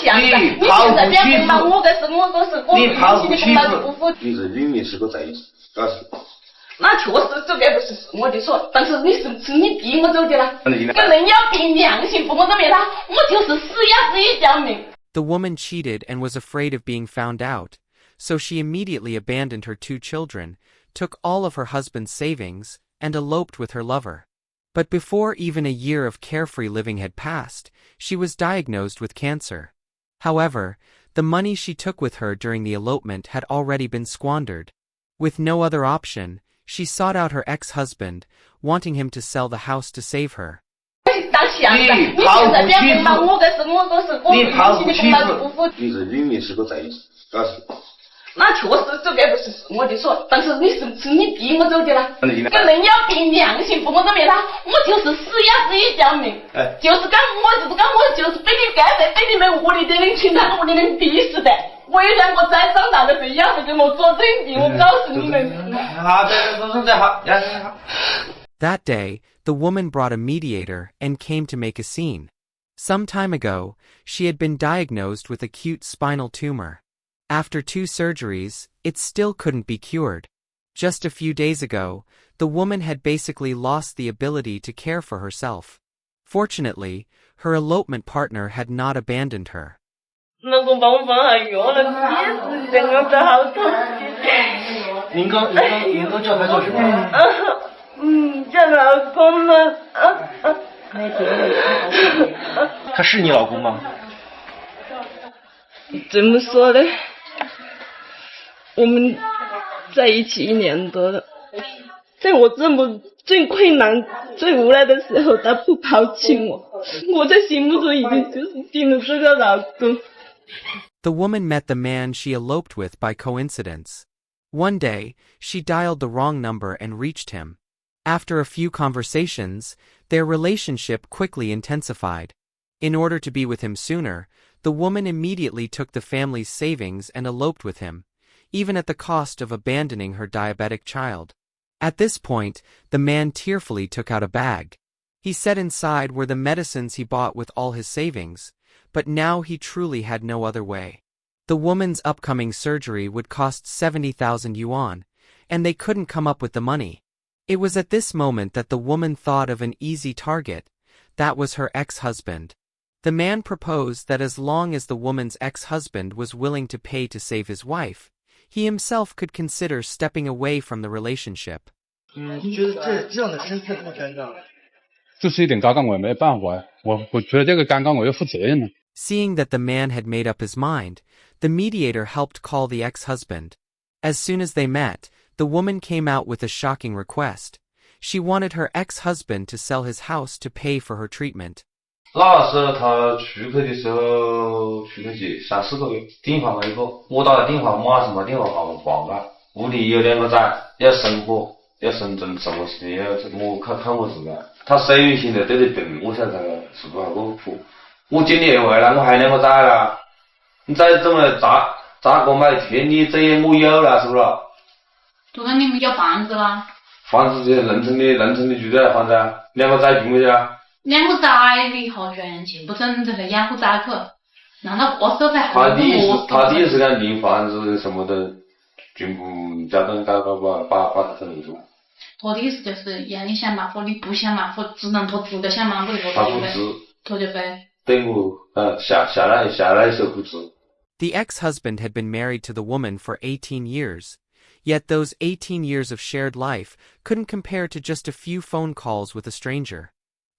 想的？你现在变公了，我的是我都是我你抛夫妻不服。你是里面是个贼，告诉你。那确实这个不是我的错，但是你是你逼我走的啦。跟人要凭良心，不我怎么啦？我就是死要自己偿命。The woman cheated and was afraid of being found out, so she immediately abandoned her 2 children, took all of her husband's savings, and eloped with her lover. But before even a year of carefree living had passed, she was diagnosed with cancer. However, the money she took with her during the elopement had already been squandered. With no other option, she sought out her ex-husband, wanting him to sell the house to save her. 你抛夫妻你抛夫妻你是里面是个贼，告诉你。那确实这个不是我的错，但是你是你逼我走的啦。跟人要凭良心，不我怎么啦？我就是死要自己偿命。就是讲我就是被你干的，被你们屋里的人群他屋里人逼死的。我也想我再长大的时候也会跟我做证据，我告诉你们。好的，都是好，好。That day, the woman brought a mediator and came to make a scene. Some time ago, she had been diagnosed with acute spinal tumor. After 2 surgeries, it still couldn't be cured. Just a few days ago, the woman had basically lost the ability to care for herself. Fortunately, her elopement partner had not abandoned her. 能够帮我放下药了，也是这样子好痛。您哥叫他做什么？叫老公嘛。他是你老公吗？怎么说呢？我们在一起1年多了，在我这么最困难、最无奈的时候，他不抛弃我，我在心目中已经就是定了这个老公。The woman met the man she eloped with by coincidence. One day, she dialed the wrong number and reached him. After a few conversations, their relationship quickly intensified. In order to be with him sooner, the woman immediately took the family's savings and eloped with him, even at the cost of abandoning her diabetic child. At this point, the man tearfully took out a bag. He said inside were the medicines he bought with all his savings, but now he truly had no other way. The woman's upcoming surgery would cost 70,000 yuan, and they couldn't come up with the money. It was at this moment that the woman thought of an easy target. That was her ex-husband. The man proposed that as long as the woman's ex-husband was willing to pay to save his wife, he himself could consider stepping away from the relationship. 觉得这样的事太尴尬了。就是有点尴尬，我也没办法呀。我觉得这个尴尬我要负责任呢。Seeing that the man had made up his mind, the mediator helped call the ex-husband. As soon as they met, the woman came out with a shocking request. She wanted her ex-husband to sell his house to pay for her treatment. 那时候他出去的时候，出去3-4个月，电话没一个，我打的电话马上把电话挂了。屋里有2个崽，要生活，要生存，什么事情要我看我自己。他手现在对着病，我才是不好过苦。我尽力而为了，我还2个崽了，你再怎么咋个买田地，这些我有了，是不是？就说你们要房子啦？房子就是农村的住宅房子啊，2个崽进不去啊？2个崽以后全进不整这个养活崽去，让他过手才好。他第一时间领房子什么的，全部家长搞把他整住。他的意思就是让你想办法，你不想办法，只能他自个想办法的，他不知，他就呗。等我下来时候不知。The ex-husband had been married to the woman for 18 years. Yet those 18 years of shared life couldn't compare to just a few phone calls with a stranger.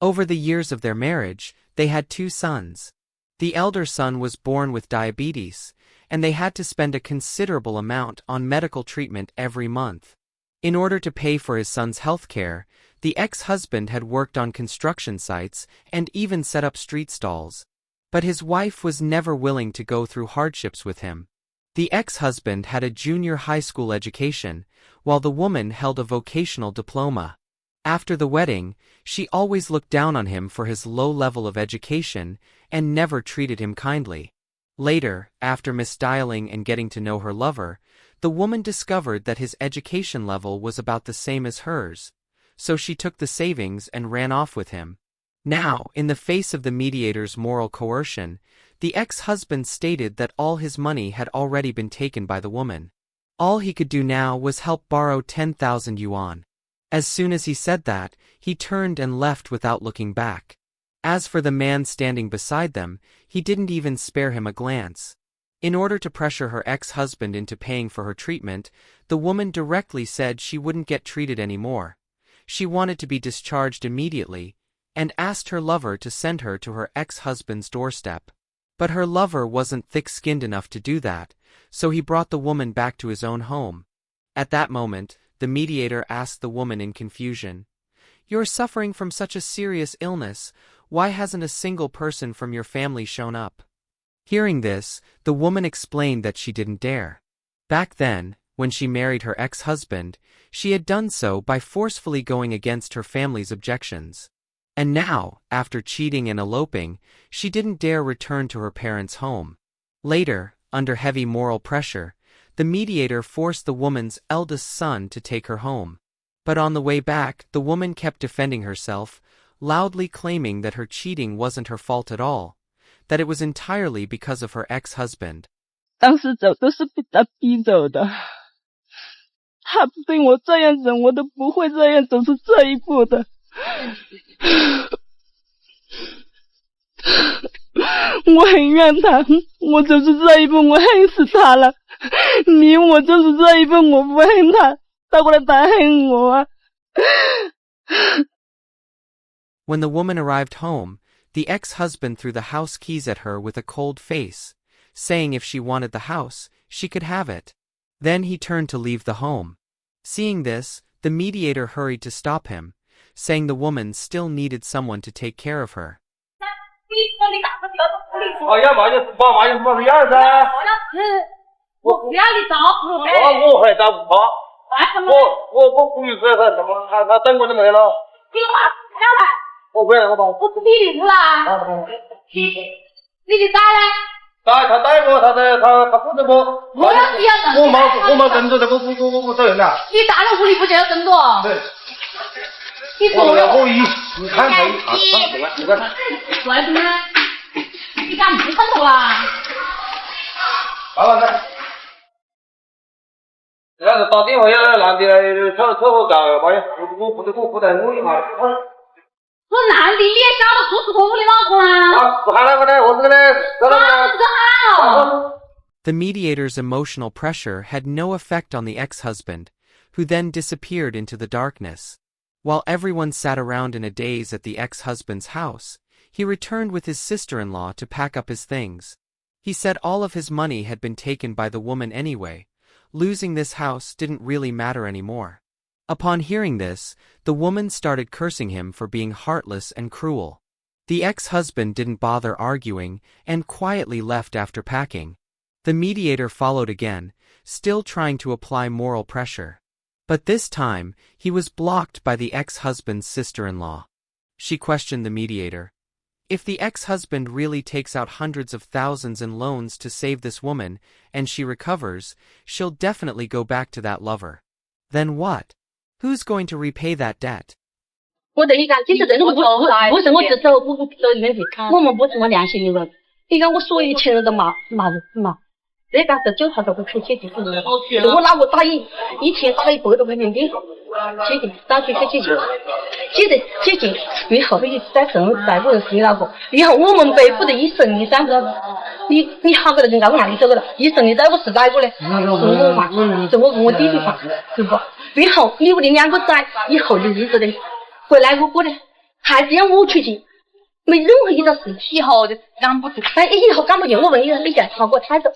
Over the years of their marriage, they had 2 sons. The elder son was born with diabetes, and they had to spend a considerable amount on medical treatment every month. In order to pay for his son's health care, the ex-husband had worked on construction sites and even set up street stalls. But his wife was never willing to go through hardships with him. The ex-husband had a junior high school education, while the woman held a vocational diploma. After the wedding, she always looked down on him for his low level of education and never treated him kindly. Later, after misdialing and getting to know her lover, the woman discovered that his education level was about the same as hers, so she took the savings and ran off with him. Now, in the face of the mediator's moral coercion, The ex-husband stated that all his money had already been taken by the woman. All he could do now was help borrow 10,000 yuan. As soon as he said that, he turned and left without looking back. As for the man standing beside them, he didn't even spare him a glance. In order to pressure her ex-husband into paying for her treatment, the woman directly said she wouldn't get treated anymore. She wanted to be discharged immediately, and asked her lover to send her to her ex-husband's doorstep. But her lover wasn't thick-skinned enough to do that, so he brought the woman back to his own home. At that moment, the mediator asked the woman in confusion, "You're suffering from such a serious illness, why hasn't a single person from your family shown up?" Hearing this, the woman explained that she didn't dare. Back then, when she married her ex-husband, she had done so by forcefully going against her family's objections. And now, after cheating and eloping, she didn't dare return to her parents' home. Later, under heavy moral pressure, the mediator forced the woman's eldest son to take her home. But on the way back, the woman kept defending herself, loudly claiming that her cheating wasn't her fault at all, that it was entirely because of her ex-husband. 当时走都是被他逼走的，他不对我这样忍，我都不会这样走出这一步的。我很怨他，我走出这一步，我恨死他了。你我走出这一步，我不恨他，他过来他恨我啊。When the woman arrived home, the ex-husband threw the house keys at her with a cold face, saying if she wanted the house, she could have it. Then he turned to leave the home. Seeing this, the mediator hurried to stop him, saying the woman still needed someone to take care of her. 哎呀妈呀，爸妈有什么样噻？我不要你照顾呗。我还照顾他。我不是说什么，他等我就没了。你妈不要来。我不要我爸。我不理你啦。你的带呢？他带我，他不怎么。我要是要等。我没跟着的，我走人了。你大了屋里不就要跟着？对。你说我要后裔，你看他，你看。外头呢？你敢不看头啦？老板子，人家打电话要男的凑合搞，妈呀，我不得我一下。说男的你也晓得舒舒服服的老公啊？不喊了，我这个呢，The mediator's emotional pressure had no effect on the ex-husband, who then disappeared into the darkness. While everyone sat around in a daze at the ex-husband's house, he returned with his sister-in-law to pack up his things. He said all of his money had been taken by the woman anyway. Losing this house didn't really matter anymore. Upon hearing this, the woman started cursing him for being heartless and cruel. The ex-husband didn't bother arguing and quietly left after packing. The mediator followed again, still trying to apply moral pressure. But this time, he was blocked by the ex-husband's sister-in-law. She questioned the mediator. If the ex-husband really takes out hundreds of thousands in loans to save this woman, and she recovers, she'll definitely go back to that lover. Then what? Who's going to repay that debt? 我等于讲，这个人不是我只走里面去看，我们不是我良心的人。你看我所有亲人都骂，这个是9号都不出去解决了。我拿我打一天打了100多块钱的解决，打去解决，解决，以后就再剩再不人死那个，以后我们背负的一生的噻，你好个人家我哪里走个了？一生的债我是哪个呢？是我嘛，是我跟我弟弟嘛，是不？以后你屋里2个崽，以后的日子的，回来我的，还是要我出去，没任何一个事。以后的赶不住，以后赶不进，我问你在朝我抬走。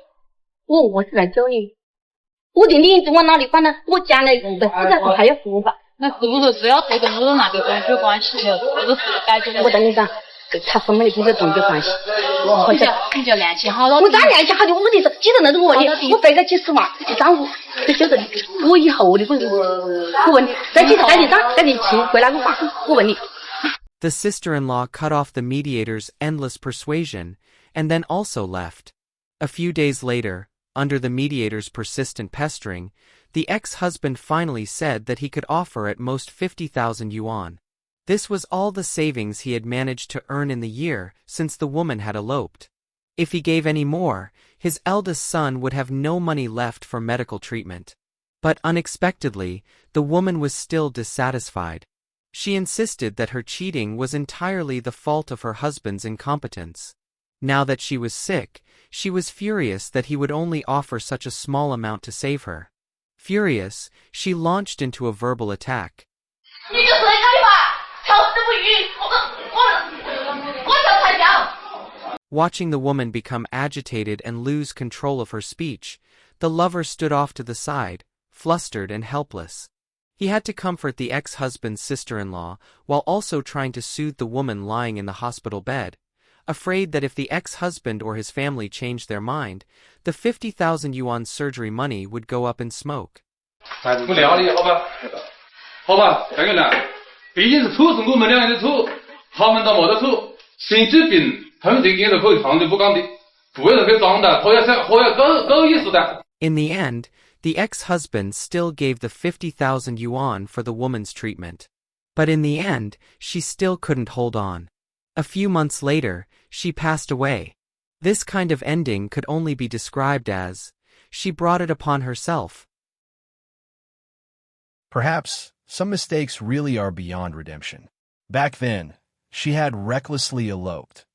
我是来找你，我的领子往哪里放呢？我将来不在乎还要付吧？那是不是只要这跟我那个东西有关系的，或者是改变？我跟你讲，他什么的跟这东西有关系。你就联系好了。我咋联系好的？我的是记得那种问题，我背个几十万，一张这晓得的。我以后的我问你，该几张，该几期回来我问你。The sister-in-law cut off the mediator's endless persuasion, and then also left. A few days later, under the mediator's persistent pestering, the ex-husband finally said that he could offer at most 50,000 yuan. This was all the savings he had managed to earn in the year since the woman had eloped. If he gave any more, his eldest son would have no money left for medical treatment. But unexpectedly, the woman was still dissatisfied. She insisted that her cheating was entirely the fault of her husband's incompetence. Now that she was sick, she was furious that he would only offer such a small amount to save her. Furious, she launched into a verbal attack. Watching the woman become agitated and lose control of her speech, the lover stood off to the side, flustered and helpless. He had to comfort the ex-husband's sister-in-law while also trying to soothe the woman lying in the hospital bed, afraid that if the ex-husband or his family changed their mind, the 50,000 yuan surgery money would go up in smoke. 不聊了，好吧？好吧，两个人，毕竟是处是我们两个人的处，他们倒没得处。心疾病，他们这个人可以放着不讲的，不人可以装的，好要搞意思的。In the end, the ex-husband still gave the 50,000 yuan for the woman's treatment. But in the end, she still couldn't hold on. A few months later, she passed away. This kind of ending could only be described as, she brought it upon herself. Perhaps some mistakes really are beyond redemption. Back then, she had recklessly eloped,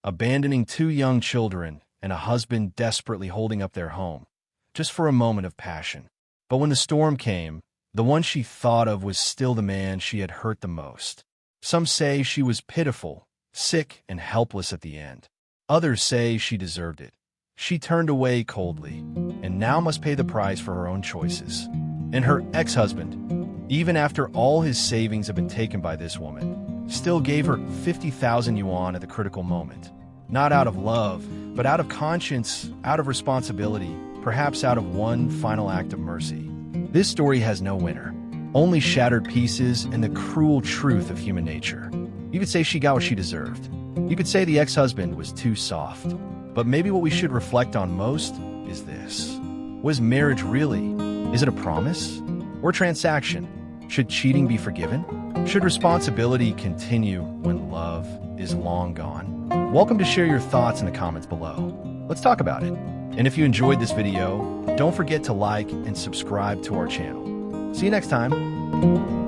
abandoning 2 young children and a husband desperately holding up their home, just for a moment of passion. But when the storm came, the one she thought of was still the man she had hurt the most. Some say she was pitiful, sick, and helpless at the end. Others say she deserved it. She turned away coldly, and now must pay the price for her own choices. And her ex-husband, even after all his savings had been taken by this woman, still gave her 50,000 yuan at the critical moment. Not out of love, but out of conscience, out of responsibility, perhaps out of one final act of mercy. This story has no winner, only shattered pieces and the cruel truth of human nature. You could say she got what she deserved. You could say the ex-husband was too soft. But maybe what we should reflect on most is this. Was marriage really? Is it a promise? Or a transaction? Should cheating be forgiven? Should responsibility continue when love is long gone? Welcome to share your thoughts in the comments below. Let's talk about it. And if you enjoyed this video, don't forget to like and subscribe to our channel. See you next time.